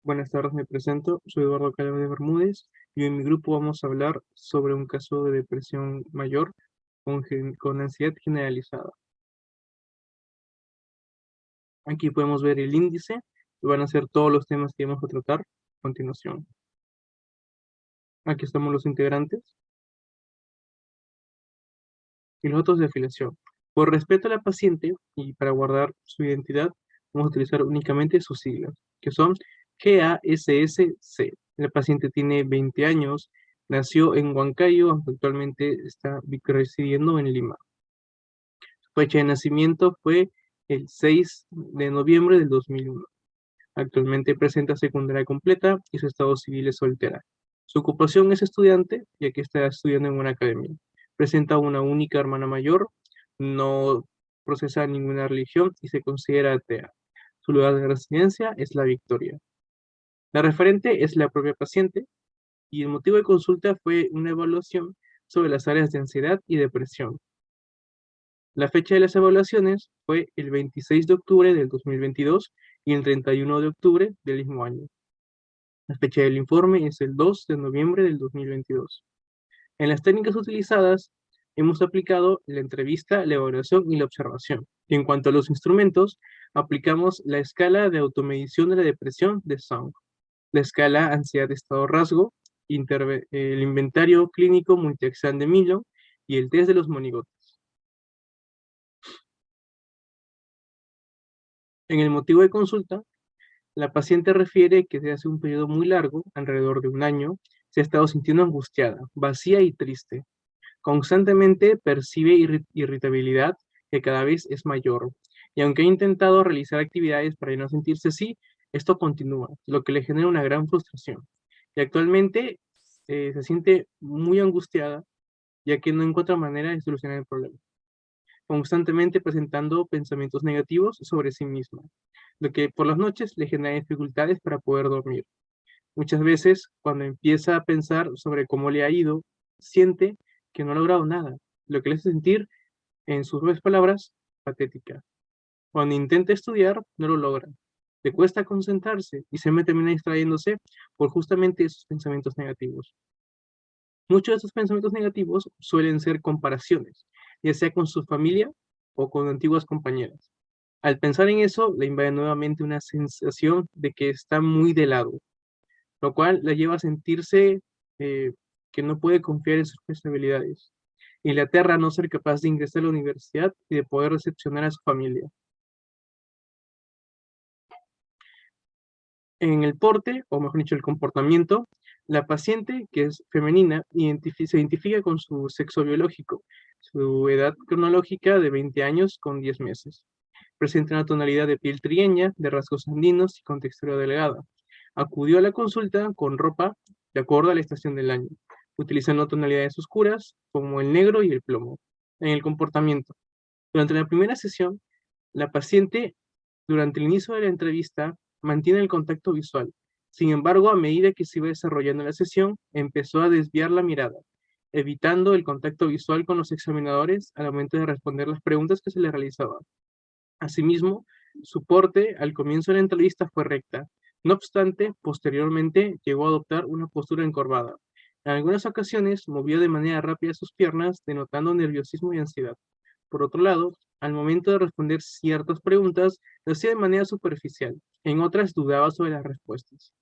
Buenas tardes, me presento. Soy Eduardo Calvo de Bermúdez y en mi grupo vamos a hablar sobre un caso de depresión mayor con ansiedad generalizada. Aquí podemos ver el índice y van a ser todos los temas que vamos a tratar a continuación. Aquí estamos los integrantes y los datos de afiliación. Por respeto a la paciente y para guardar su identidad, vamos a utilizar únicamente sus siglas, que son GASSC. La paciente tiene 20 años, nació en Huancayo, aunque actualmente está residiendo en Lima. Su fecha de nacimiento fue el 6 de noviembre del 2001. Actualmente presenta secundaria completa y su estado civil es soltera. Su ocupación es estudiante, ya que está estudiando en una academia. Presenta una única hermana mayor, no procesa ninguna religión y se considera atea. Su lugar de residencia es La Victoria. La referente es la propia paciente y el motivo de consulta fue una evaluación sobre las áreas de ansiedad y depresión. La fecha de las evaluaciones fue el 26 de octubre del 2022 y el 31 de octubre del mismo año. La fecha del informe es el 2 de noviembre del 2022. En las técnicas utilizadas, hemos aplicado la entrevista, la evaluación y la observación. Y en cuanto a los instrumentos, aplicamos la escala de automedición de la depresión de Song, la escala ansiedad de estado rasgo, el inventario clínico multiaxial de Milo y el test de los monigotes. En el motivo de consulta, la paciente refiere que desde hace un periodo muy largo, alrededor de un año, se ha estado sintiendo angustiada, vacía y triste. Constantemente percibe irritabilidad que cada vez es mayor, y aunque ha intentado realizar actividades para no sentirse así, esto continúa, lo que le genera una gran frustración. Y actualmente se siente muy angustiada, ya que no encuentra manera de solucionar el problema, constantemente presentando pensamientos negativos sobre sí misma, lo que por las noches le genera dificultades para poder dormir. Muchas veces, cuando empieza a pensar sobre cómo le ha ido, siente que no ha logrado nada, lo que le hace sentir, en sus propias palabras, patética. Cuando intenta estudiar, no lo logra. Le cuesta concentrarse y se termina distrayéndose por justamente esos pensamientos negativos. Muchos de estos pensamientos negativos suelen ser comparaciones, ya sea con su familia o con antiguas compañeras. Al pensar en eso, le invade nuevamente una sensación de que está muy de lado, lo cual la lleva a sentirse eh, que no puede confiar en sus propias habilidades y le aterra no ser capaz de ingresar a la universidad y de poder recepcionar a su familia. En el porte, o mejor dicho, el comportamiento, la paciente, que es femenina, se identifica con su sexo biológico, su edad cronológica de 20 años con 10 meses. Presenta una tonalidad de piel trigueña, de rasgos andinos y con textura delgada. Acudió a la consulta con ropa de acuerdo a la estación del año, utilizando tonalidades oscuras como el negro y el plomo. En el comportamiento. Durante la primera sesión, la paciente, durante el inicio de la entrevista, mantiene el contacto visual. Sin embargo, a medida que se iba desarrollando la sesión, empezó a desviar la mirada, evitando el contacto visual con los examinadores al momento de responder las preguntas que se le realizaban. Asimismo, su porte al comienzo de la entrevista fue recta. No obstante, posteriormente llegó a adoptar una postura encorvada. En algunas ocasiones movió de manera rápida sus piernas, denotando nerviosismo y ansiedad. Por otro lado, al momento de responder ciertas preguntas, lo hacía de manera superficial. En otras dudaba sobre las respuestas.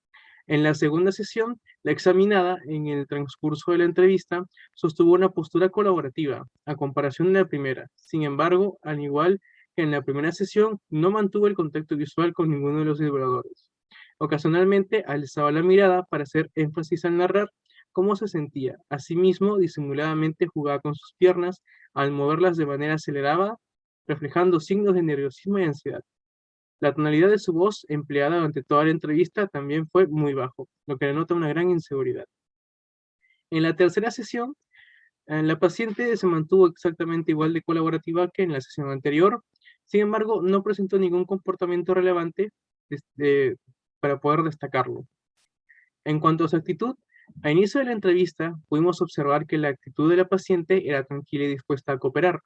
En la segunda sesión, la examinada, en el transcurso de la entrevista, sostuvo una postura colaborativa, a comparación de la primera. Sin embargo, al igual que en la primera sesión, no mantuvo el contacto visual con ninguno de los evaluadores. Ocasionalmente alzaba la mirada para hacer énfasis al narrar cómo se sentía. Asimismo, disimuladamente jugaba con sus piernas al moverlas de manera acelerada, reflejando signos de nerviosismo y ansiedad. La tonalidad de su voz empleada durante toda la entrevista también fue muy bajo, lo que denota una gran inseguridad. En la tercera sesión, la paciente se mantuvo exactamente igual de colaborativa que en la sesión anterior. Sin embargo, no presentó ningún comportamiento relevante este, para poder destacarlo. En cuanto a su actitud, a inicio de la entrevista pudimos observar que la actitud de la paciente era tranquila y dispuesta a cooperar.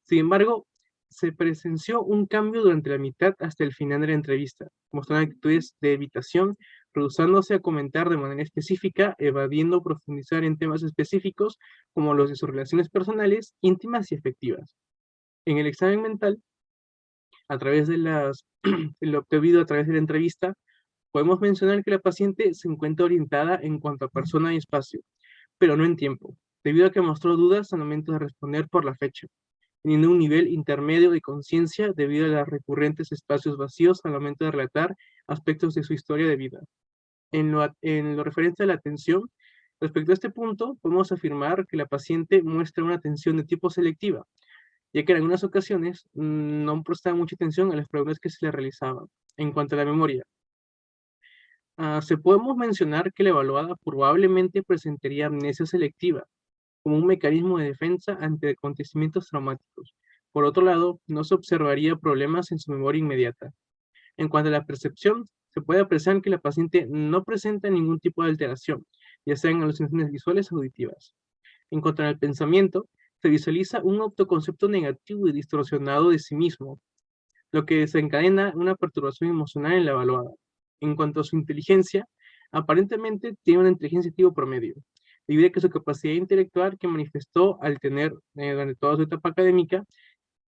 Sin embargo, se presenció un cambio durante la mitad hasta el final de la entrevista, mostrando actitudes de evitación, rehusándose a comentar de manera específica, evadiendo profundizar en temas específicos como los de sus relaciones personales, íntimas y afectivas. En el examen mental, a través de lo obtenido a través de la entrevista, podemos mencionar que la paciente se encuentra orientada en cuanto a persona y espacio, pero no en tiempo, debido a que mostró dudas al momento de responder por la fecha, teniendo un nivel intermedio de conciencia debido a los recurrentes espacios vacíos al momento de relatar aspectos de su historia de vida. En lo referente a la atención, respecto a este punto, podemos afirmar que la paciente muestra una atención de tipo selectiva, ya que en algunas ocasiones no prestaba mucha atención a las preguntas que se le realizaban. En cuanto a la memoria, se podemos mencionar que la evaluada probablemente presentaría amnesia selectiva, como un mecanismo de defensa ante acontecimientos traumáticos. Por otro lado, no se observaría problemas en su memoria inmediata. En cuanto a la percepción, se puede apreciar que la paciente no presenta ningún tipo de alteración, ya sean alucinaciones visuales o auditivas. En cuanto al pensamiento, se visualiza un autoconcepto negativo y distorsionado de sí mismo, lo que desencadena una perturbación emocional en la evaluada. En cuanto a su inteligencia, aparentemente tiene una inteligencia tipo promedio, debido a que su capacidad intelectual que manifestó al tener durante toda su etapa académica,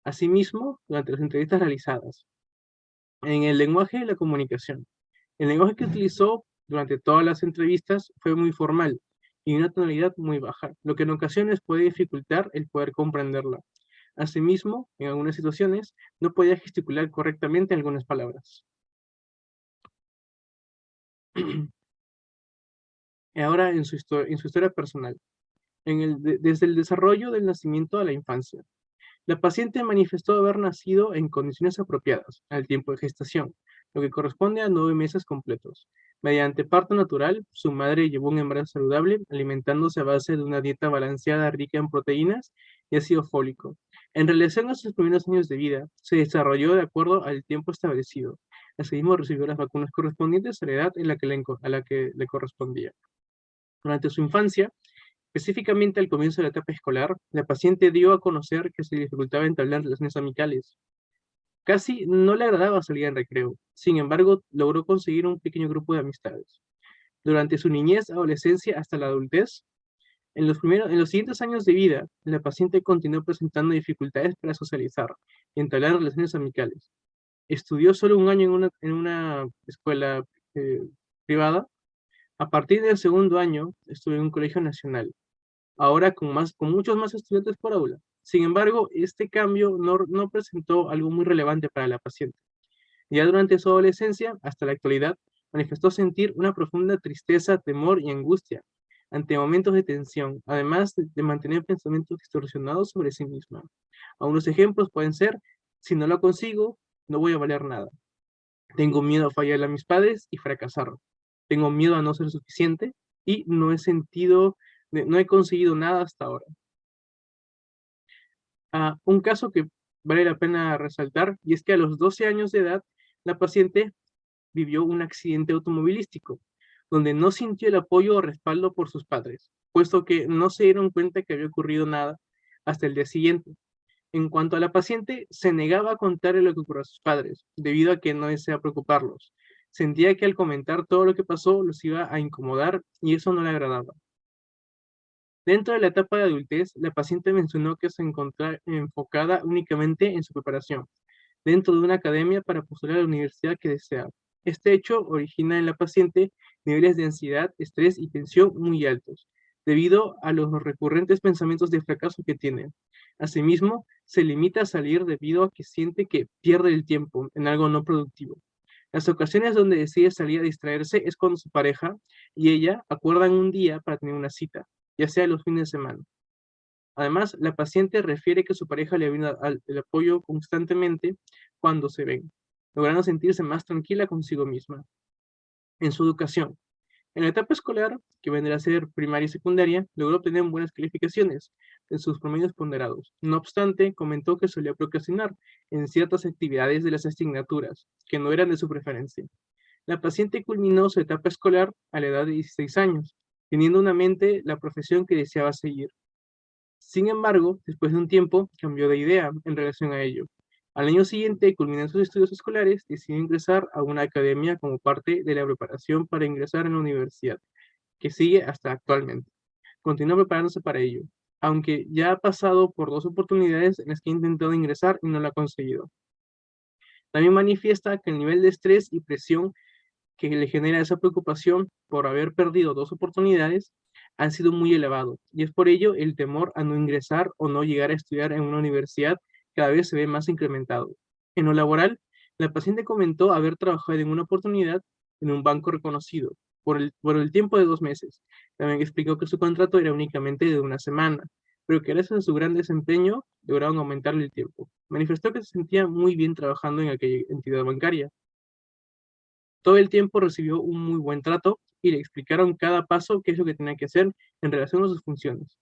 asimismo durante las entrevistas realizadas. En el lenguaje de la comunicación, el lenguaje que utilizó durante todas las entrevistas fue muy formal y una tonalidad muy baja, lo que en ocasiones puede dificultar el poder comprenderla. Asimismo, en algunas situaciones, no podía gesticular correctamente algunas palabras. Ahora, en su historia personal, desde el desarrollo del nacimiento a la infancia. La paciente manifestó haber nacido en condiciones apropiadas al tiempo de gestación, lo que corresponde a 9 meses completos. Mediante parto natural, su madre llevó un embarazo saludable, alimentándose a base de una dieta balanceada rica en proteínas y ácido fólico. En relación a sus primeros años de vida, se desarrolló de acuerdo al tiempo establecido. Asimismo, recibió las vacunas correspondientes a la edad a la que le correspondía. Durante su infancia, específicamente al comienzo de la etapa escolar, la paciente dio a conocer que se le dificultaba entablar relaciones amicales. Casi no le agradaba salir en recreo, sin embargo, logró conseguir un pequeño grupo de amistades. Durante su niñez, adolescencia hasta la adultez, en los siguientes años de vida, la paciente continuó presentando dificultades para socializar y entablar relaciones amicales. Estudió solo un año en una escuela eh, privada. A partir del segundo año, estuvo en un colegio nacional, ahora con muchos más estudiantes por aula. Sin embargo, este cambio no presentó algo muy relevante para la paciente. Ya durante su adolescencia, hasta la actualidad, manifestó sentir una profunda tristeza, temor y angustia ante momentos de tensión, además de mantener pensamientos distorsionados sobre sí misma. Algunos ejemplos pueden ser: si no lo consigo, no voy a valer nada. Tengo miedo a fallarle a mis padres y fracasar. Tengo miedo a no ser suficiente y no he conseguido nada hasta ahora. Un caso que vale la pena resaltar, y es que a los 12 años de edad, la paciente vivió un accidente automovilístico, donde no sintió el apoyo o respaldo por sus padres, puesto que no se dieron cuenta que había ocurrido nada hasta el día siguiente. En cuanto a la paciente, se negaba a contarle lo que ocurrió a sus padres, debido a que no desea preocuparlos. Sentía que al comentar todo lo que pasó los iba a incomodar y eso no le agradaba. Dentro de la etapa de adultez, la paciente mencionó que se encontraba enfocada únicamente en su preparación, dentro de una academia para postular a la universidad que deseaba. Este hecho origina en la paciente niveles de ansiedad, estrés y tensión muy altos, debido a los recurrentes pensamientos de fracaso que tiene. Asimismo, se limita a salir debido a que siente que pierde el tiempo en algo no productivo. Las ocasiones donde decide salir a distraerse es cuando su pareja y ella acuerdan un día para tener una cita, ya sea los fines de semana. Además, la paciente refiere que su pareja le brinda el apoyo constantemente cuando se ven, logrando sentirse más tranquila consigo misma. En su educación, en la etapa escolar, que vendrá a ser primaria y secundaria, logró obtener buenas calificaciones en sus promedios ponderados. No obstante, comentó que solía procrastinar en ciertas actividades de las asignaturas, que no eran de su preferencia. La paciente culminó su etapa escolar a la edad de 16 años, teniendo una mente la profesión que deseaba seguir. Sin embargo, después de un tiempo, cambió de idea en relación a ello, Al año siguiente, culminando sus estudios escolares, decidió ingresar a una academia como parte de la preparación para ingresar en la universidad, que sigue hasta actualmente. Continúa preparándose para ello, aunque ya ha pasado por 2 oportunidades en las que ha intentado ingresar y no lo ha conseguido. También manifiesta que el nivel de estrés y presión que le genera esa preocupación por haber perdido 2 oportunidades han sido muy elevado, y es por ello el temor a no ingresar o no llegar a estudiar en una universidad cada vez se ve más incrementado. En lo laboral, la paciente comentó haber trabajado en una oportunidad en un banco reconocido por el tiempo de 2 meses. También explicó que su contrato era únicamente de una semana, pero que gracias a su gran desempeño lograron aumentarle el tiempo. Manifestó que se sentía muy bien trabajando en aquella entidad bancaria. Todo el tiempo recibió un muy buen trato y le explicaron cada paso qué es lo que tenía que hacer en relación a sus funciones.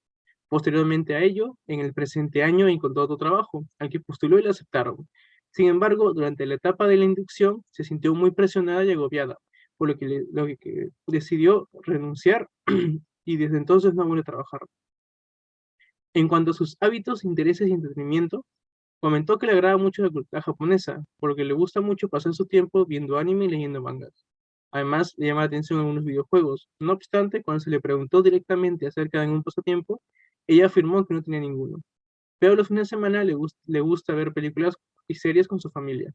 Posteriormente a ello, en el presente año encontró otro trabajo, al que postuló y le aceptaron. Sin embargo, durante la etapa de la inducción se sintió muy presionada y agobiada, por lo que decidió renunciar y desde entonces no vuelve a trabajar. En cuanto a sus hábitos, intereses y entretenimiento, comentó que le agrada mucho la cultura japonesa, porque le gusta mucho pasar su tiempo viendo anime y leyendo mangas. Además, le llama la atención algunos videojuegos. No obstante, cuando se le preguntó directamente acerca de algún pasatiempo, ella afirmó que no tenía ninguno. Pero los fines de semana le gusta ver películas y series con su familia.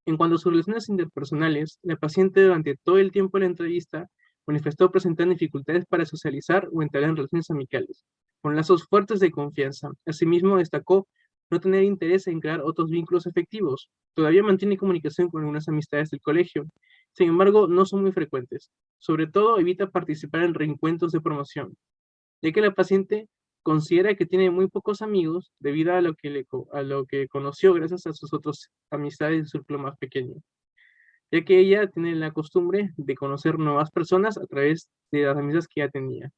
En cuanto a sus relaciones interpersonales, la paciente durante todo el tiempo de la entrevista manifestó presentar dificultades para socializar o entablar relaciones amicales, con lazos fuertes de confianza. Asimismo, destacó no tener interés en crear otros vínculos afectivos. Todavía mantiene comunicación con algunas amistades del colegio. Sin embargo, no son muy frecuentes. Sobre todo, evita participar en reencuentros de promoción, ya que la paciente considera que tiene muy pocos amigos debido a lo que conoció gracias a sus otras amistades de su círculo más pequeño, ya que ella tiene la costumbre de conocer nuevas personas a través de las amistades que ya tenía.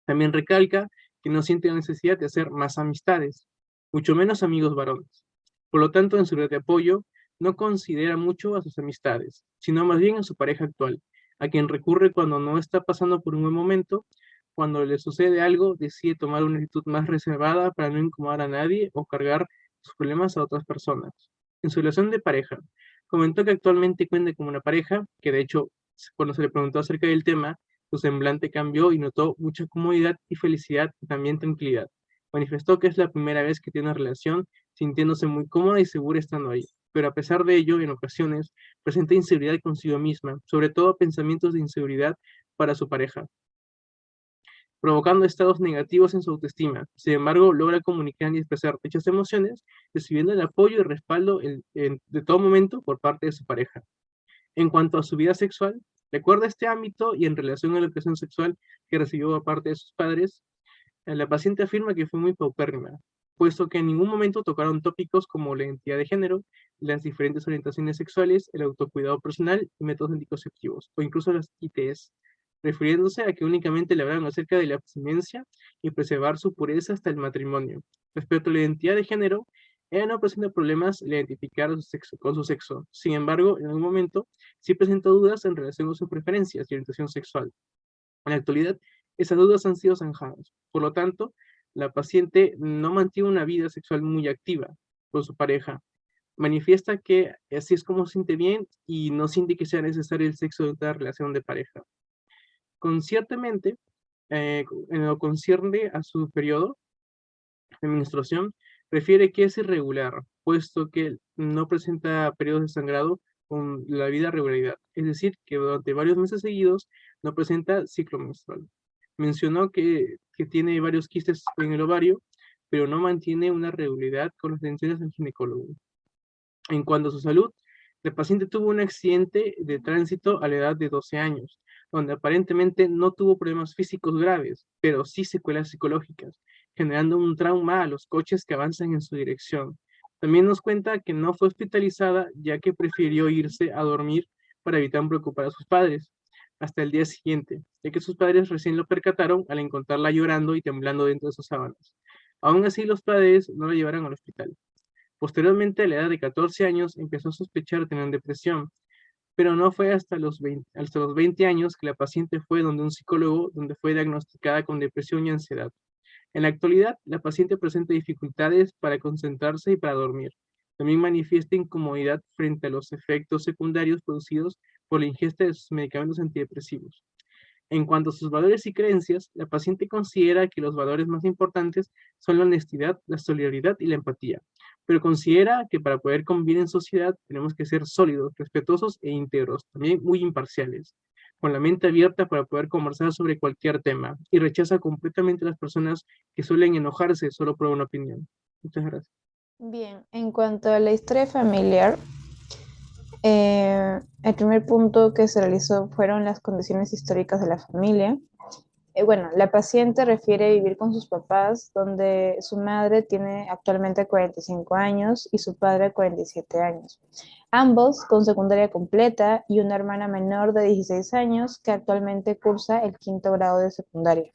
También recalca que no siente la necesidad de hacer más amistades, mucho menos amigos varones. Por lo tanto, en su red de apoyo, no considera mucho a sus amistades, sino más bien a su pareja actual, a quien recurre cuando no está pasando por un buen momento. Cuando le sucede algo, decide tomar una actitud más reservada para no incomodar a nadie o cargar sus problemas a otras personas. En su relación de pareja, comentó que actualmente cuenta con una pareja, que de hecho, cuando se le preguntó acerca del tema, su semblante cambió y notó mucha comodidad y felicidad y también tranquilidad. Manifestó que es la primera vez que tiene una relación, sintiéndose muy cómoda y segura estando ahí, pero a pesar de ello, en ocasiones, presenta inseguridad consigo misma, sobre todo pensamientos de inseguridad para su pareja, provocando estados negativos en su autoestima. Sin embargo, logra comunicar y expresar dichas emociones, recibiendo el apoyo y respaldo de todo momento por parte de su pareja. En cuanto a su vida sexual, de acuerdo a este ámbito y en relación a la educación sexual que recibió aparte de sus padres, la paciente afirma que fue muy paupérrima, puesto que en ningún momento tocaron tópicos como la identidad de género, las diferentes orientaciones sexuales, el autocuidado personal y métodos anticonceptivos, o incluso las ITS, refiriéndose a que únicamente le hablaron acerca de la abstinencia y preservar su pureza hasta el matrimonio. Respecto a la identidad de género, ella no presenta problemas al identificar con su sexo. Sin embargo, en algún momento sí presentó dudas en relación a sus preferencias y orientación sexual. En la actualidad, esas dudas han sido zanjadas. Por lo tanto, la paciente no mantiene una vida sexual muy activa con su pareja. Manifiesta que así es como se siente bien y no siente que sea necesario el sexo de otra relación de pareja. Conciertamente, en lo concierne a su periodo de menstruación, refiere que es irregular, puesto que no presenta periodos de sangrado con la vida regularidad, es decir, que durante varios meses seguidos no presenta ciclo menstrual. Mencionó que tiene varios quistes en el ovario, pero no mantiene una regularidad con las atenciones al ginecólogo. En cuanto a su salud, el paciente tuvo un accidente de tránsito a la edad de 12 años, donde aparentemente no tuvo problemas físicos graves, pero sí secuelas psicológicas, generando un trauma a los coches que avanzan en su dirección. También nos cuenta que no fue hospitalizada ya que prefirió irse a dormir para evitar preocupar a sus padres hasta el día siguiente, ya que sus padres recién lo percataron al encontrarla llorando y temblando dentro de sus sábanas. Aún así, los padres no la llevaron al hospital. Posteriormente, a la edad de 14 años, empezó a sospechar tener depresión, pero no fue hasta los 20 años que la paciente fue donde un psicólogo, donde fue diagnosticada con depresión y ansiedad. En la actualidad, la paciente presenta dificultades para concentrarse y para dormir. También manifiesta incomodidad frente a los efectos secundarios producidos por la ingesta de sus medicamentos antidepresivos. En cuanto a sus valores y creencias, la paciente considera que los valores más importantes son la honestidad, la solidaridad y la empatía, pero considera que para poder convivir en sociedad tenemos que ser sólidos, respetuosos e íntegros, también muy imparciales, con la mente abierta para poder conversar sobre cualquier tema, y rechaza completamente a las personas que suelen enojarse solo por una opinión. Muchas gracias. Bien, en cuanto a la historia familiar, el primer punto que se realizó fueron las condiciones históricas de la familia. Bueno, la paciente refiere vivir con sus papás, donde su madre tiene actualmente 45 años y su padre 47 años, ambos con secundaria completa y una hermana menor de 16 años que actualmente cursa el quinto grado de secundaria.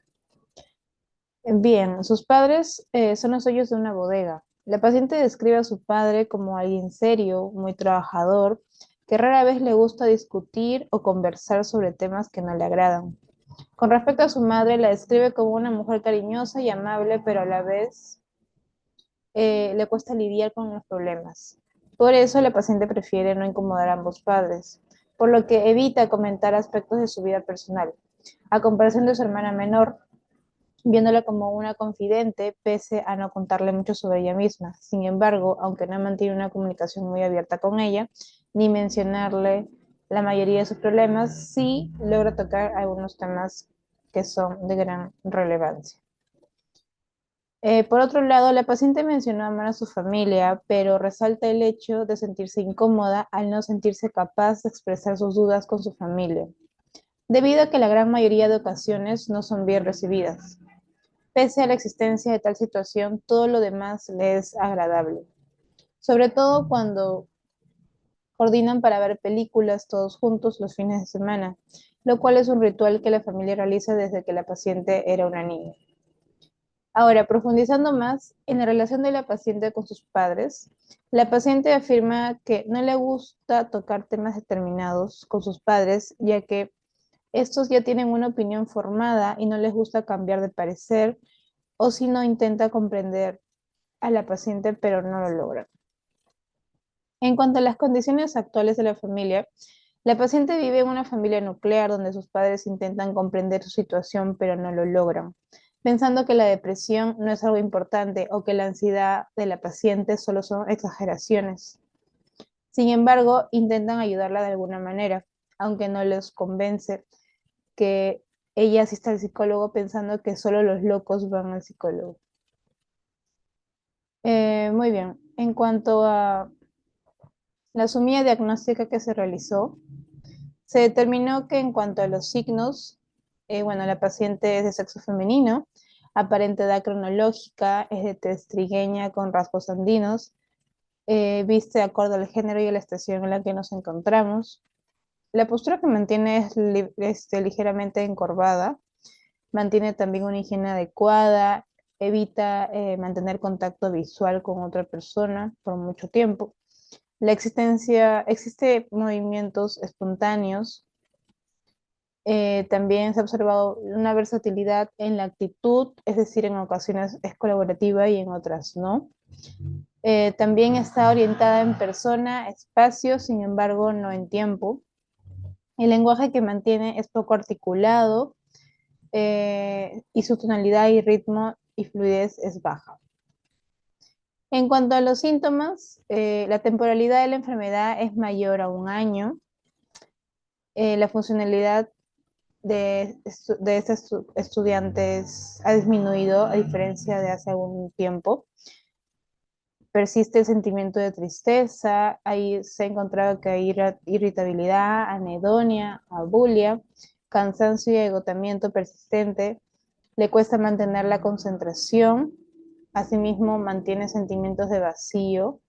Bien, sus padres son los dueños de una bodega. La paciente describe a su padre como alguien serio, muy trabajador, que rara vez le gusta discutir o conversar sobre temas que no le agradan. Con respecto a su madre, la describe como una mujer cariñosa y amable, pero a la vez le cuesta lidiar con los problemas. Por eso la paciente prefiere no incomodar a ambos padres, por lo que evita comentar aspectos de su vida personal. A comparación de su hermana menor, viéndola como una confidente, pese a no contarle mucho sobre ella misma. Sin embargo, aunque no mantiene una comunicación muy abierta con ella, ni mencionarle la mayoría de sus problemas, sí logra tocar algunos temas que son de gran relevancia. Por otro lado, la paciente mencionó amar a su familia, pero resalta el hecho de sentirse incómoda al no sentirse capaz de expresar sus dudas con su familia, debido a que la gran mayoría de ocasiones no son bien recibidas. Pese a la existencia de tal situación, todo lo demás le es agradable, sobre todo cuando coordinan para ver películas todos juntos los fines de semana, lo cual es un ritual que la familia realiza desde que la paciente era una niña. Ahora, profundizando más en la relación de la paciente con sus padres, la paciente afirma que no le gusta tocar temas determinados con sus padres, ya que estos ya tienen una opinión formada y no les gusta cambiar de parecer, o si no intenta comprender a la paciente, pero no lo logra. En cuanto a las condiciones actuales de la familia, la paciente vive en una familia nuclear donde sus padres intentan comprender su situación, pero no lo logran, pensando que la depresión no es algo importante o que la ansiedad de la paciente solo son exageraciones. Sin embargo, intentan ayudarla de alguna manera, aunque no les convence que ella asista al psicólogo pensando que solo los locos van al psicólogo. Muy bien. En cuanto a la sumida diagnóstica que se realizó, se determinó que en cuanto a los signos, bueno, la paciente es de sexo femenino, aparente edad cronológica, es de tez trigueña con rasgos andinos, viste de acuerdo al género y a la estación en la que nos encontramos. La postura que mantiene es ligeramente encorvada, mantiene también una higiene adecuada, evita mantener contacto visual con otra persona por mucho tiempo. Existe movimientos espontáneos. También se ha observado una versatilidad en la actitud, es decir, en ocasiones es colaborativa y en otras no. También está orientada en persona, espacio, sin embargo, no en tiempo. El lenguaje que mantiene es poco articulado y su tonalidad y ritmo y fluidez es baja. En cuanto a los síntomas, la temporalidad de la enfermedad es mayor a un año. La funcionalidad de estos estudiantes ha disminuido a diferencia de hace algún tiempo. Persiste el sentimiento de tristeza, ahí se ha encontrado que hay irritabilidad, anedonia, abulia, cansancio y agotamiento persistente, le cuesta mantener la concentración, asimismo mantiene sentimientos de vacío,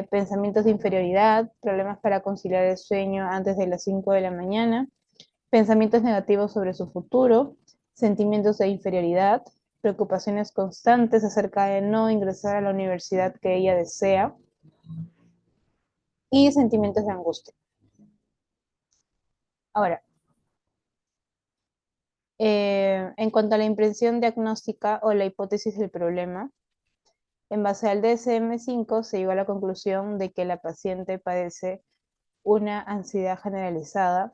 pensamientos de inferioridad, problemas para conciliar el sueño antes de las 5 de la mañana, pensamientos negativos sobre su futuro, sentimientos de inferioridad, preocupaciones constantes acerca de no ingresar a la universidad que ella desea y sentimientos de angustia. Ahora, En cuanto a la impresión diagnóstica o la hipótesis del problema, en base al DSM-5 se llegó a la conclusión de que la paciente padece una ansiedad generalizada,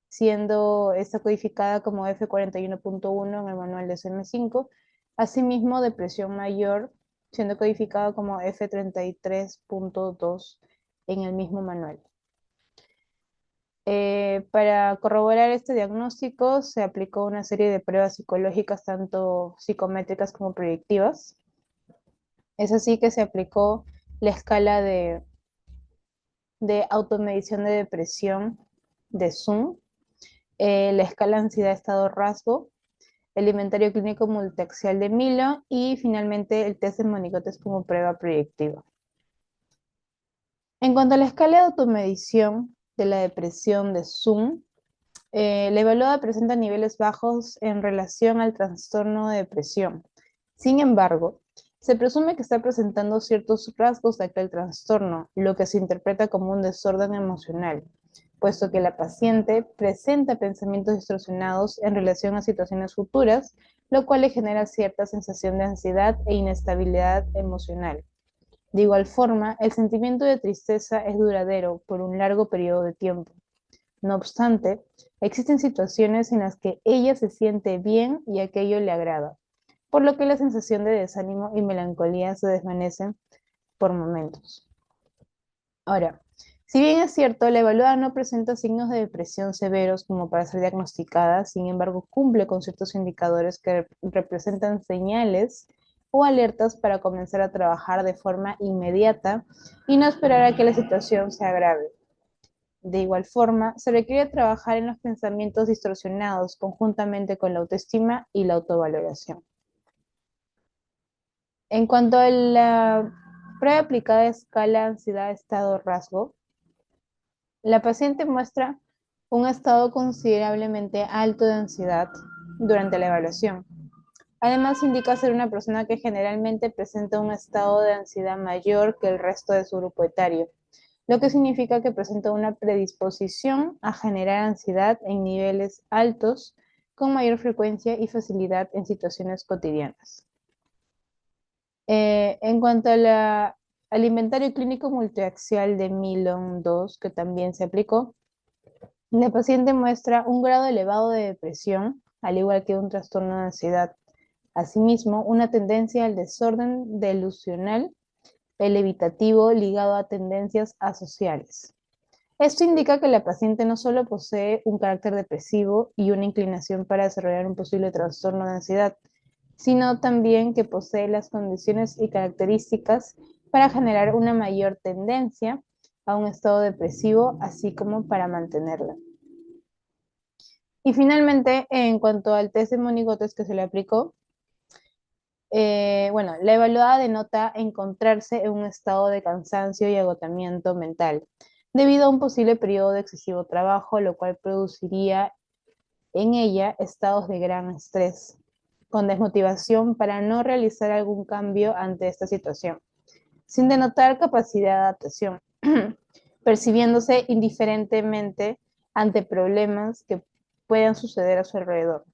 siendo esta codificada como F41.1 en el manual DSM-5, asimismo depresión mayor, siendo codificada como F33.2 en el mismo manual. Para corroborar este diagnóstico se aplicó una serie de pruebas psicológicas, tanto psicométricas como proyectivas. Es así que se aplicó la escala de automedición de depresión de Zoom, la escala ansiedad-estado-rasgo, el inventario clínico multiaxial de Milo y finalmente el test de monigotes como prueba proyectiva. En cuanto a la escala de automedición de la depresión de Zoom, la evaluada presenta niveles bajos en relación al trastorno de depresión. Sin embargo, se presume que está presentando ciertos rasgos de aquel trastorno, lo que se interpreta como un desorden emocional, puesto que la paciente presenta pensamientos distorsionados en relación a situaciones futuras, lo cual le genera cierta sensación de ansiedad e inestabilidad emocional. De igual forma, el sentimiento de tristeza es duradero por un largo periodo de tiempo. No obstante, existen situaciones en las que ella se siente bien y aquello le agrada, por lo que la sensación de desánimo y melancolía se desvanecen por momentos. Ahora, si bien es cierto, la evaluada no presenta signos de depresión severos como para ser diagnosticada, sin embargo cumple con ciertos indicadores que representan señales o alertas para comenzar a trabajar de forma inmediata y no esperar a que la situación se agrave. De igual forma, se requiere trabajar en los pensamientos distorsionados conjuntamente con la autoestima y la autovaloración. En cuanto a la prueba aplicada a escala ansiedad-estado-rasgo, la paciente muestra un estado considerablemente alto de ansiedad durante la evaluación. Además, indica ser una persona que generalmente presenta un estado de ansiedad mayor que el resto de su grupo etario, lo que significa que presenta una predisposición a generar ansiedad en niveles altos con mayor frecuencia y facilidad en situaciones cotidianas. En cuanto al inventario clínico multiaxial de Milon 2, que también se aplicó, la paciente muestra un grado elevado de depresión, al igual que un trastorno de ansiedad. Asimismo, una tendencia al desorden delusional, el evitativo ligado a tendencias asociales. Esto indica que la paciente no solo posee un carácter depresivo y una inclinación para desarrollar un posible trastorno de ansiedad, sino también que posee las condiciones y características para generar una mayor tendencia a un estado depresivo, así como para mantenerla. Y finalmente, en cuanto al test de monigotes que se le aplicó, bueno, la evaluada denota encontrarse en un estado de cansancio y agotamiento mental, debido a un posible periodo de excesivo trabajo, lo cual produciría en ella estados de gran estrés, con desmotivación para no realizar algún cambio ante esta situación, sin denotar capacidad de adaptación, percibiéndose indiferentemente ante problemas que puedan suceder a su alrededor.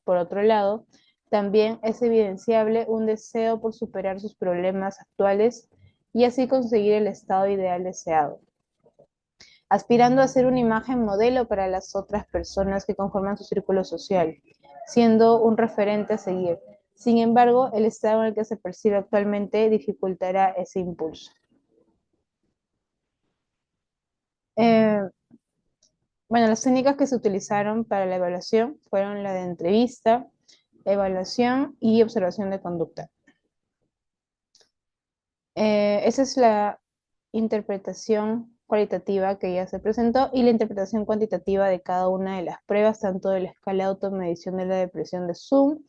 Por otro lado, también es evidenciable un deseo por superar sus problemas actuales y así conseguir el estado ideal deseado, aspirando a ser una imagen modelo para las otras personas que conforman su círculo social, siendo un referente a seguir. Sin embargo, el estado en el que se percibe actualmente dificultará ese impulso. Eh, bueno, las técnicas que se utilizaron para la evaluación fueron la de entrevista, evaluación y observación de conducta. Esa es la interpretación cualitativa que ya se presentó y la interpretación cuantitativa de cada una de las pruebas, tanto de la escala de automedición de la depresión de Zoom,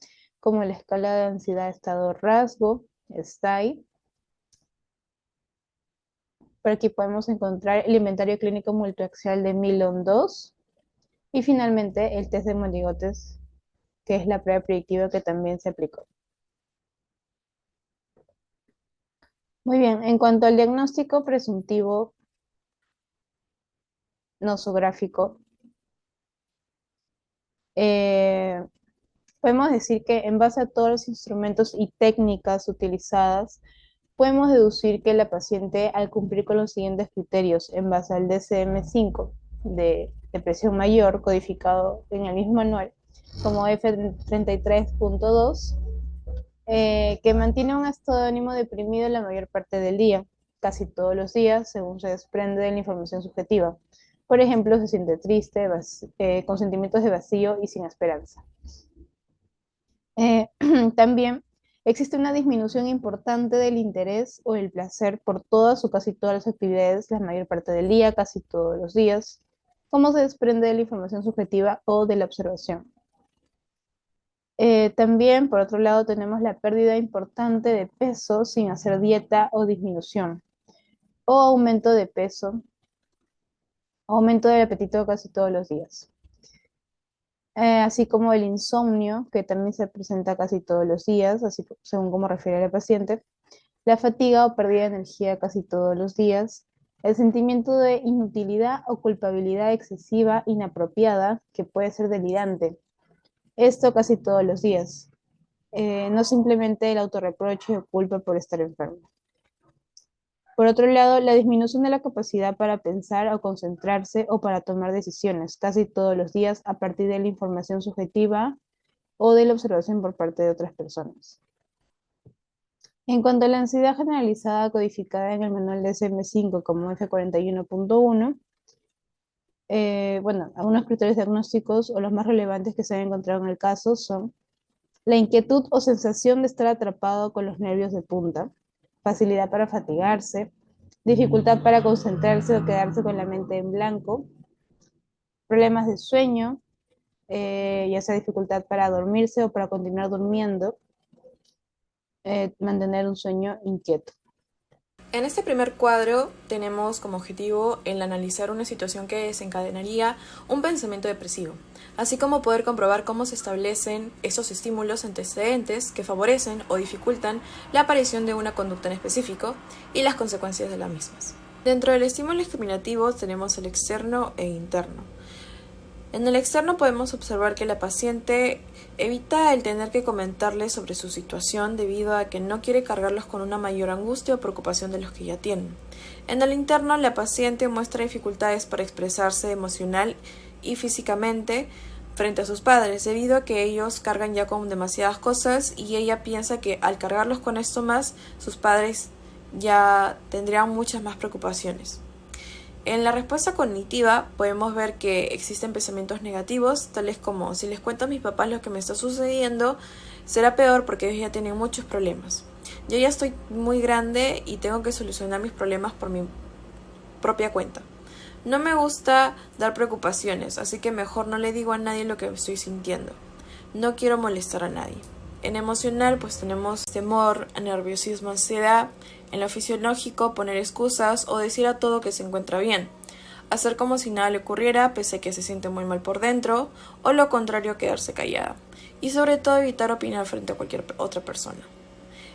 como la escala de ansiedad estado rasgo, STAI. Por aquí podemos encontrar el inventario clínico multiaxial de Milon 2 y finalmente el test de monigotes, que es la prueba predictiva que también se aplicó. Muy bien, en cuanto al diagnóstico presuntivo nosográfico, Eh, Podemos decir que en base a todos los instrumentos y técnicas utilizadas, podemos deducir que la paciente, al cumplir con los siguientes criterios en base al DSM-5 de depresión mayor, codificado en el mismo manual como F33.2, que mantiene un estado de ánimo deprimido la mayor parte del día, casi todos los días, según se desprende de la información subjetiva. Por ejemplo, se siente triste, con sentimientos de vacío y sin esperanza. Eh, También existe una disminución importante del interés o el placer por todas o casi todas las actividades la mayor parte del día, casi todos los días, como se desprende de la información subjetiva o de la observación. También, por otro lado, tenemos la pérdida importante de peso sin hacer dieta o disminución, o aumento de peso, aumento del apetito casi todos los días. Así como el insomnio, que también se presenta casi todos los días, así según como refiere la paciente, la fatiga o pérdida de energía casi todos los días, el sentimiento de inutilidad o culpabilidad excesiva, inapropiada, que puede ser delirante, esto casi todos los días, no simplemente el autorreproche o culpa por estar enfermo. Por otro lado, la disminución de la capacidad para pensar o concentrarse o para tomar decisiones casi todos los días a partir de la información subjetiva o de la observación por parte de otras personas. En cuanto a la ansiedad generalizada codificada en el manual de DSM-5 como F41.1, bueno, algunos criterios diagnósticos o los más relevantes que se han encontrado en el caso son la inquietud o sensación de estar atrapado con los nervios de punta, facilidad para fatigarse, dificultad para concentrarse o quedarse con la mente en blanco, problemas de sueño, ya sea dificultad para dormirse o para continuar durmiendo, mantener un sueño inquieto. En este primer cuadro tenemos como objetivo el analizar una situación que desencadenaría un pensamiento depresivo, así como poder comprobar cómo se establecen esos estímulos antecedentes que favorecen o dificultan la aparición de una conducta en específico y las consecuencias de las mismas. Dentro del estímulo discriminativo tenemos el externo e interno. En el externo podemos observar que la paciente evita el tener que comentarles sobre su situación debido a que no quiere cargarlos con una mayor angustia o preocupación de los que ya tienen. En el interno, la paciente muestra dificultades para expresarse emocional y físicamente frente a sus padres, debido a que ellos cargan ya con demasiadas cosas y ella piensa que al cargarlos con esto más, sus padres ya tendrían muchas más preocupaciones. En la respuesta cognitiva podemos ver que existen pensamientos negativos, tales como: si les cuento a mis papás lo que me está sucediendo, será peor porque ellos ya tienen muchos problemas. Yo ya estoy muy grande y tengo que solucionar mis problemas por mi propia cuenta. No me gusta dar preocupaciones, así que mejor no le digo a nadie lo que estoy sintiendo. No quiero molestar a nadie. En emocional, pues tenemos temor, nerviosismo, ansiedad. En lo fisiológico, poner excusas o decir a todo que se encuentra bien. Hacer como si nada le ocurriera, pese a que se siente muy mal por dentro, o lo contrario, quedarse callada. Y sobre todo, evitar opinar frente a cualquier otra persona.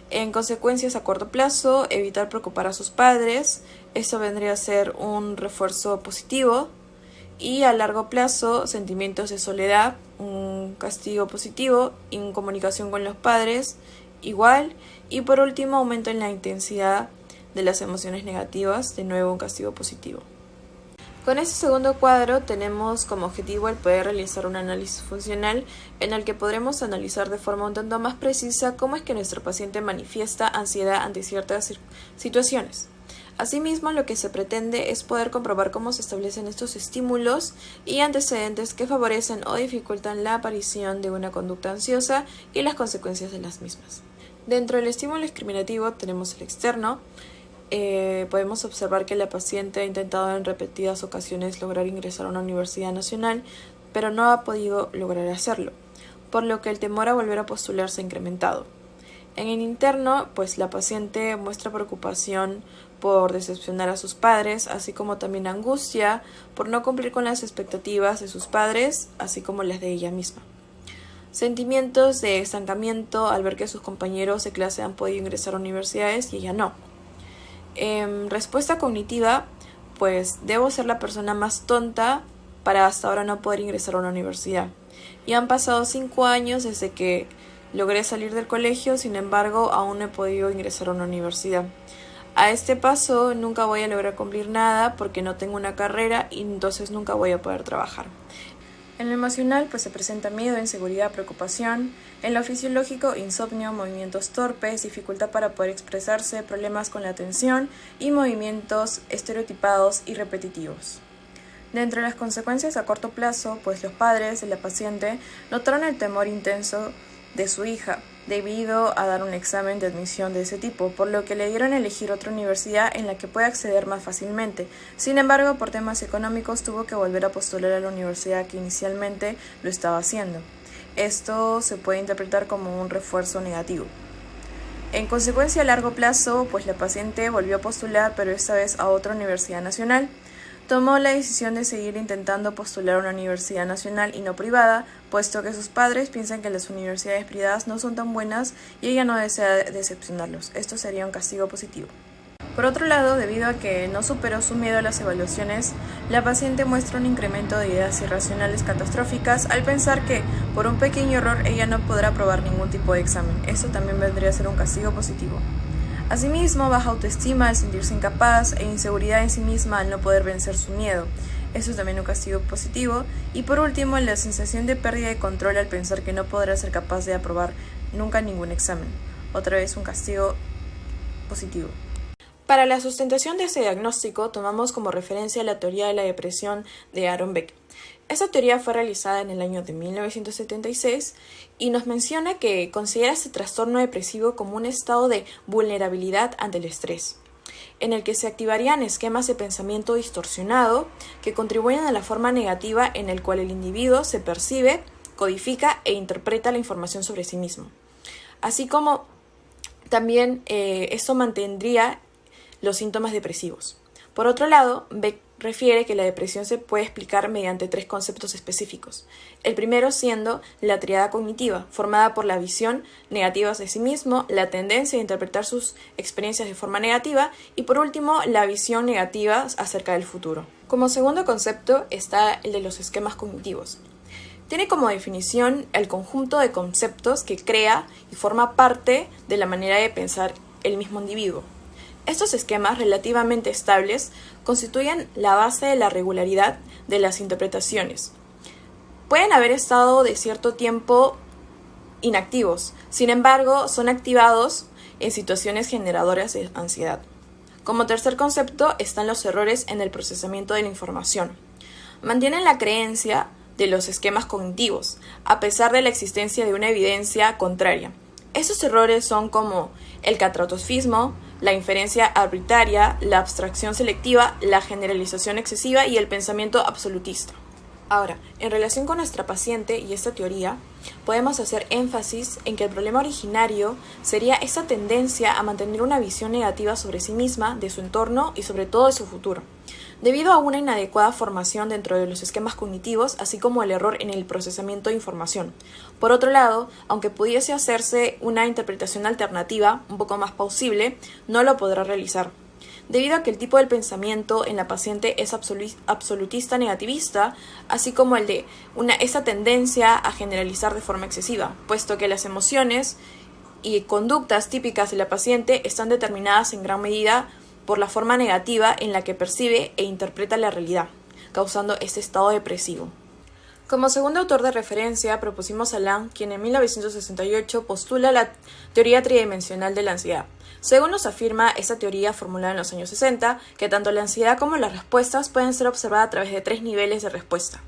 En consecuencias, a corto plazo, evitar preocupar a sus padres. Esto vendría a ser un refuerzo positivo. Y a largo plazo, sentimientos de soledad, un castigo positivo, incomunicación con los padres, igual. Y por último, aumento en la intensidad de las emociones negativas, de nuevo un castigo positivo. Con este segundo cuadro tenemos como objetivo el poder realizar un análisis funcional en el que podremos analizar de forma un tanto más precisa cómo es que nuestro paciente manifiesta ansiedad ante ciertas situaciones. Asimismo, lo que se pretende es poder comprobar cómo se establecen estos estímulos y antecedentes que favorecen o dificultan la aparición de una conducta ansiosa y las consecuencias de las mismas. Dentro del estímulo discriminativo tenemos el externo. Podemos observar que la paciente ha intentado en repetidas ocasiones lograr ingresar a una universidad nacional, pero no ha podido lograr hacerlo, por lo que el temor a volver a postular se ha incrementado. En el interno, pues la paciente muestra preocupación por decepcionar a sus padres, así como también angustia por no cumplir con las expectativas de sus padres, así como las de ella misma. Sentimientos de estancamiento al ver que sus compañeros de clase han podido ingresar a universidades y ella no. Respuesta cognitiva, pues debo ser la persona más tonta para hasta ahora no poder ingresar a una universidad. Y han pasado 5 años desde que logré salir del colegio, sin embargo, aún no he podido ingresar a una universidad. A este paso nunca voy a lograr cumplir nada porque no tengo una carrera y entonces nunca voy a poder trabajar. En lo emocional, pues se presenta miedo, inseguridad, preocupación. En lo fisiológico, insomnio, movimientos torpes, dificultad para poder expresarse, problemas con la atención y movimientos estereotipados y repetitivos. Dentro de las consecuencias a corto plazo, pues los padres de la paciente notaron el temor intenso de su hija debido a dar un examen de admisión de ese tipo, por lo que le dieron a elegir otra universidad en la que pueda acceder más fácilmente. Sin embargo, por temas económicos tuvo que volver a postular a la universidad que inicialmente lo estaba haciendo. Esto se puede interpretar como un refuerzo negativo. En consecuencia, a largo plazo, pues la paciente volvió a postular, pero esta vez a otra universidad nacional. Tomó la decisión de seguir intentando postular a una universidad nacional y no privada, puesto que sus padres piensan que las universidades privadas no son tan buenas y ella no desea decepcionarlos. Esto sería un castigo positivo. Por otro lado, debido a que no superó su miedo a las evaluaciones, la paciente muestra un incremento de ideas irracionales catastróficas al pensar que, por un pequeño error, ella no podrá aprobar ningún tipo de examen. Esto también vendría a ser un castigo positivo. Asimismo, baja autoestima al sentirse incapaz e inseguridad en sí misma al no poder vencer su miedo. Eso es también un castigo positivo. Y por último, la sensación de pérdida de control al pensar que no podrá ser capaz de aprobar nunca ningún examen. Otra vez un castigo positivo. Para la sustentación de este diagnóstico, tomamos como referencia la teoría de la depresión de Aaron Beck. Esta teoría fue realizada en el año de 1976 y nos menciona que considera este trastorno depresivo como un estado de vulnerabilidad ante el estrés, en el que se activarían esquemas de pensamiento distorsionado que contribuyen a la forma negativa en el cual el individuo se percibe, codifica e interpreta la información sobre sí mismo. Así como también esto mantendría los síntomas depresivos. Por otro lado, Beck refiere que la depresión se puede explicar mediante 3 conceptos específicos. El primero siendo la tríada cognitiva, formada por la visión negativa de sí mismo, la tendencia a interpretar sus experiencias de forma negativa y por último la visión negativa acerca del futuro. Como segundo concepto está el de los esquemas cognitivos. Tiene como definición el conjunto de conceptos que crea y forma parte de la manera de pensar el mismo individuo. Estos esquemas relativamente estables constituyen la base de la regularidad de las interpretaciones. Pueden haber estado de cierto tiempo inactivos, sin embargo, son activados en situaciones generadoras de ansiedad. Como tercer concepto están los errores en el procesamiento de la información. Mantienen la creencia de los esquemas cognitivos, a pesar de la existencia de una evidencia contraria. Estos errores son como el catastrofismo, la inferencia arbitraria, la abstracción selectiva, la generalización excesiva y el pensamiento absolutista. Ahora, en relación con nuestra paciente y esta teoría, podemos hacer énfasis en que el problema originario sería esta tendencia a mantener una visión negativa sobre sí misma, de su entorno y sobre todo de su futuro, debido a una inadecuada formación dentro de los esquemas cognitivos, así como el error en el procesamiento de información. Por otro lado, aunque pudiese hacerse una interpretación alternativa, un poco más plausible, no lo podrá realizar, debido a que el tipo del pensamiento en la paciente es absolutista negativista, así como el de esta tendencia a generalizar de forma excesiva, puesto que las emociones y conductas típicas de la paciente están determinadas en gran medida por la forma negativa en la que percibe e interpreta la realidad, causando este estado depresivo. Como segundo autor de referencia propusimos a Lang, quien en 1968 postula la teoría tridimensional de la ansiedad. Según nos afirma esta teoría formulada en los años 60, que tanto la ansiedad como las respuestas pueden ser observadas a través de 3 niveles de respuesta.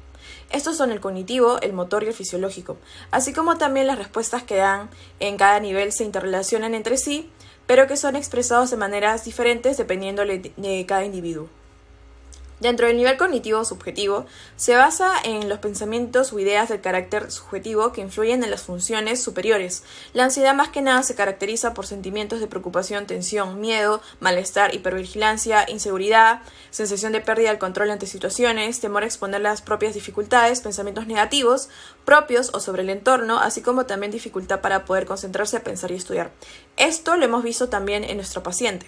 Estos son el cognitivo, el motor y el fisiológico, así como también las respuestas que dan en cada nivel se interrelacionan entre sí, pero que son expresados de maneras diferentes dependiendo de cada individuo. Dentro del nivel cognitivo subjetivo, se basa en los pensamientos o ideas del carácter subjetivo que influyen en las funciones superiores. La ansiedad más que nada se caracteriza por sentimientos de preocupación, tensión, miedo, malestar, hipervigilancia, inseguridad, sensación de pérdida del control ante situaciones, temor a exponer las propias dificultades, pensamientos negativos, propios o sobre el entorno, así como también dificultad para poder concentrarse a pensar y estudiar. Esto lo hemos visto también en nuestro paciente.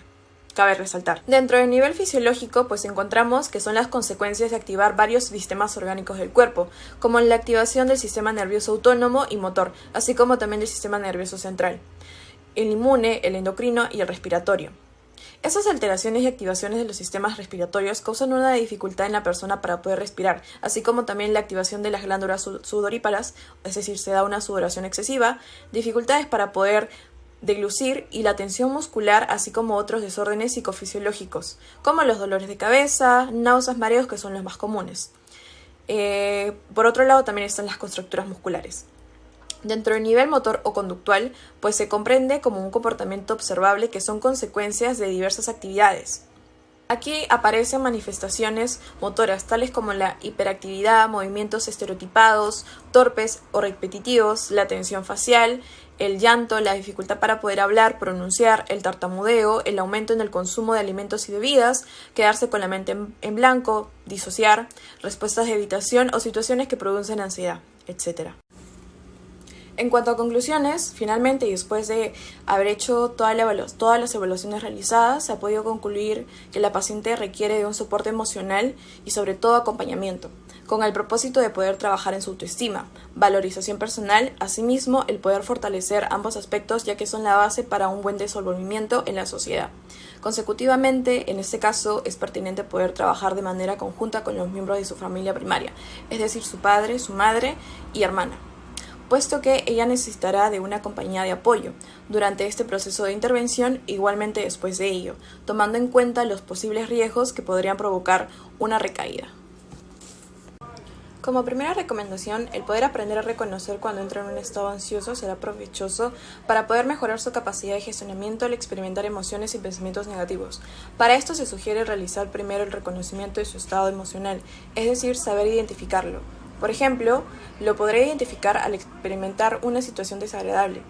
cabe resaltar. Dentro del nivel fisiológico, pues encontramos que son las consecuencias de activar varios sistemas orgánicos del cuerpo, como la activación del sistema nervioso autónomo y motor, así como también del sistema nervioso central, el inmune, el endocrino y el respiratorio. Esas alteraciones y activaciones de los sistemas respiratorios causan una dificultad en la persona para poder respirar, así como también la activación de las glándulas sudoríparas, es decir, se da una sudoración excesiva, dificultades para poder deglucir y la tensión muscular, así como otros desórdenes psicofisiológicos, como los dolores de cabeza, náuseas, mareos, que son los más comunes. Por otro lado, también están las contracturas musculares. Dentro del nivel motor o conductual, pues se comprende como un comportamiento observable que son consecuencias de diversas actividades. Aquí aparecen manifestaciones motoras tales como la hiperactividad, movimientos estereotipados, torpes o repetitivos, la tensión facial, el llanto, la dificultad para poder hablar, pronunciar, el tartamudeo, el aumento en el consumo de alimentos y bebidas, quedarse con la mente en blanco, disociar, respuestas de evitación o situaciones que producen ansiedad, etc. En cuanto a conclusiones, finalmente y después de haber hecho todas las evaluaciones realizadas, se ha podido concluir que la paciente requiere de un soporte emocional y sobre todo acompañamiento, con el propósito de poder trabajar en su autoestima, valorización personal, asimismo el poder fortalecer ambos aspectos ya que son la base para un buen desenvolvimiento en la sociedad. Consecutivamente, en este caso, es pertinente poder trabajar de manera conjunta con los miembros de su familia primaria, es decir, su padre, su madre y hermana, puesto que ella necesitará de una compañía de apoyo durante este proceso de intervención, igualmente después de ello, tomando en cuenta los posibles riesgos que podrían provocar una recaída. Como primera recomendación, el poder aprender a reconocer cuando entra en un estado ansioso será provechoso para poder mejorar su capacidad de gestionamiento al experimentar emociones y pensamientos negativos. Para esto se sugiere realizar primero el reconocimiento de su estado emocional, es decir, saber identificarlo. Por ejemplo, lo podré identificar al experimentar una situación desagradable,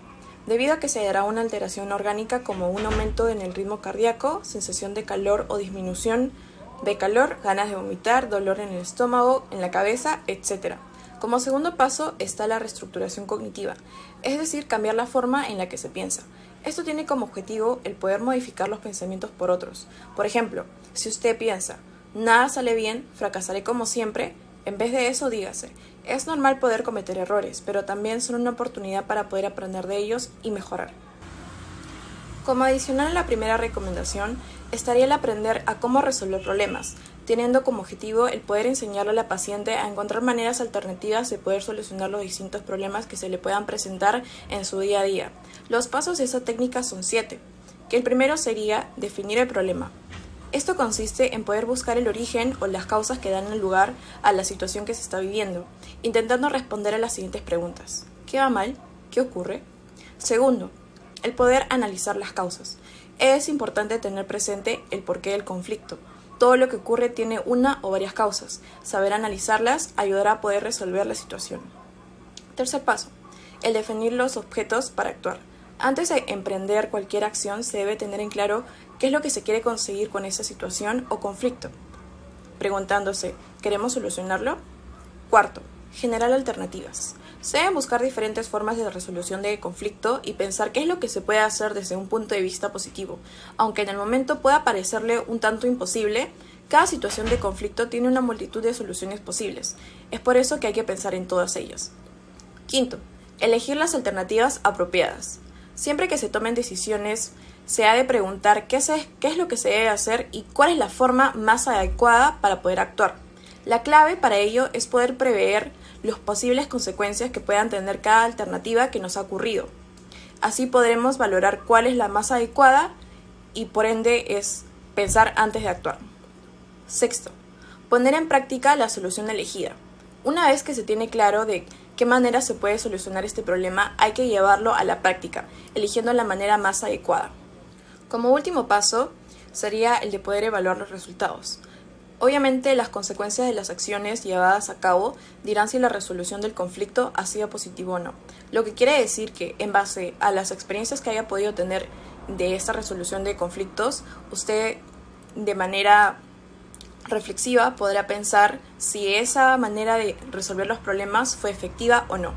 debido a que se dará una alteración orgánica como un aumento en el ritmo cardíaco, sensación de calor o disminución de calor, ganas de vomitar, dolor en el estómago, en la cabeza, etc. Como segundo paso está la reestructuración cognitiva, es decir, cambiar la forma en la que se piensa. Esto tiene como objetivo el poder modificar los pensamientos por otros. Por ejemplo, si usted piensa, nada sale bien, fracasaré como siempre, en vez de eso, dígase, es normal poder cometer errores, pero también son una oportunidad para poder aprender de ellos y mejorar. Como adicional a la primera recomendación, estaría el aprender a cómo resolver problemas, teniendo como objetivo el poder enseñarle a la paciente a encontrar maneras alternativas de poder solucionar los distintos problemas que se le puedan presentar en su día a día. Los pasos de esa técnica son 7, que el primero sería definir el problema. Esto consiste en poder buscar el origen o las causas que dan lugar a la situación que se está viviendo, intentando responder a las siguientes preguntas. ¿Qué va mal? ¿Qué ocurre? Segundo, el poder analizar las causas. Es importante tener presente el porqué del conflicto. Todo lo que ocurre tiene una o varias causas. Saber analizarlas ayudará a poder resolver la situación. Tercer paso, el definir los objetos para actuar. Antes de emprender cualquier acción se debe tener en claro qué es lo que se quiere conseguir con esa situación o conflicto, preguntándose, ¿queremos solucionarlo? Cuarto, generar alternativas. Se deben buscar diferentes formas de resolución de conflicto y pensar qué es lo que se puede hacer desde un punto de vista positivo. Aunque en el momento pueda parecerle un tanto imposible, cada situación de conflicto tiene una multitud de soluciones posibles. Es por eso que hay que pensar en todas ellas. Quinto, elegir las alternativas apropiadas. Siempre que se tomen decisiones, se ha de preguntar qué es lo que se debe hacer y cuál es la forma más adecuada para poder actuar. La clave para ello es poder prever las posibles consecuencias que puedan tener cada alternativa que nos ha ocurrido. Así podremos valorar cuál es la más adecuada y por ende es pensar antes de actuar. Sexto, poner en práctica la solución elegida. Una vez que se tiene claro de qué manera se puede solucionar este problema, hay que llevarlo a la práctica, eligiendo la manera más adecuada. Como último paso, sería el de poder evaluar los resultados. Obviamente, las consecuencias de las acciones llevadas a cabo dirán si la resolución del conflicto ha sido positivo o no. Lo que quiere decir que, en base a las experiencias que haya podido tener de esta resolución de conflictos, usted de manera reflexiva podrá pensar si esa manera de resolver los problemas fue efectiva o no.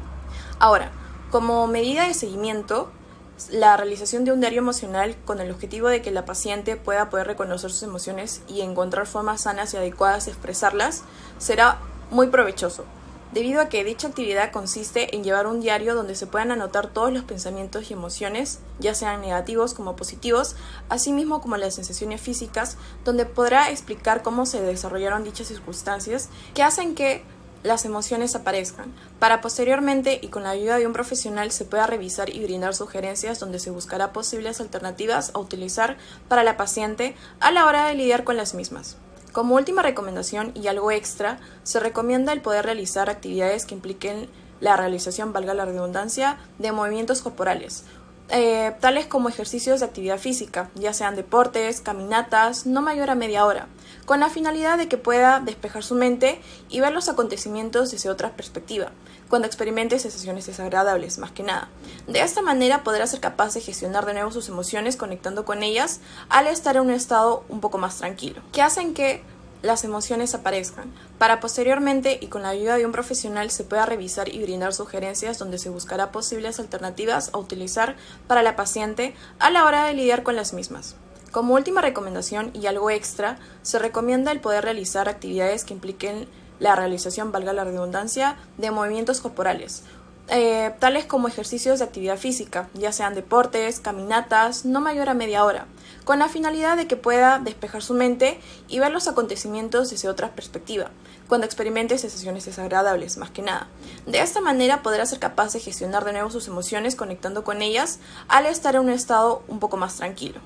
Ahora, como medida de seguimiento, la realización de un diario emocional con el objetivo de que la paciente pueda poder reconocer sus emociones y encontrar formas sanas y adecuadas de expresarlas será muy provechoso, debido a que dicha actividad consiste en llevar un diario donde se puedan anotar todos los pensamientos y emociones, ya sean negativos como positivos, así mismo como las sensaciones físicas, donde podrá explicar cómo se desarrollaron dichas circunstancias que hacen que las emociones aparezcan, para posteriormente y con la ayuda de un profesional se pueda revisar y brindar sugerencias donde se buscará posibles alternativas a utilizar para la paciente a la hora de lidiar con las mismas. Como última recomendación y algo extra, se recomienda el poder realizar actividades que impliquen la realización, valga la redundancia, de movimientos corporales, tales como ejercicios de actividad física, ya sean deportes, caminatas, no mayor a media hora, con la finalidad de que pueda despejar su mente y ver los acontecimientos desde otra perspectiva, cuando experimente sensaciones desagradables, más que nada. De esta manera podrá ser capaz de gestionar de nuevo sus emociones conectando con ellas al estar en un estado un poco más tranquilo, que hacen que las emociones aparezcan, para posteriormente y con la ayuda de un profesional se pueda revisar y brindar sugerencias donde se buscará posibles alternativas a utilizar para la paciente a la hora de lidiar con las mismas. Como última recomendación y algo extra, se recomienda el poder realizar actividades que impliquen la realización, valga la redundancia, de movimientos corporales, tales como ejercicios de actividad física, ya sean deportes, caminatas, no mayor a media hora, con la finalidad de que pueda despejar su mente y ver los acontecimientos desde otra perspectiva, cuando experimente sensaciones desagradables, más que nada. De esta manera podrá ser capaz de gestionar de nuevo sus emociones conectando con ellas al estar en un estado un poco más tranquilo.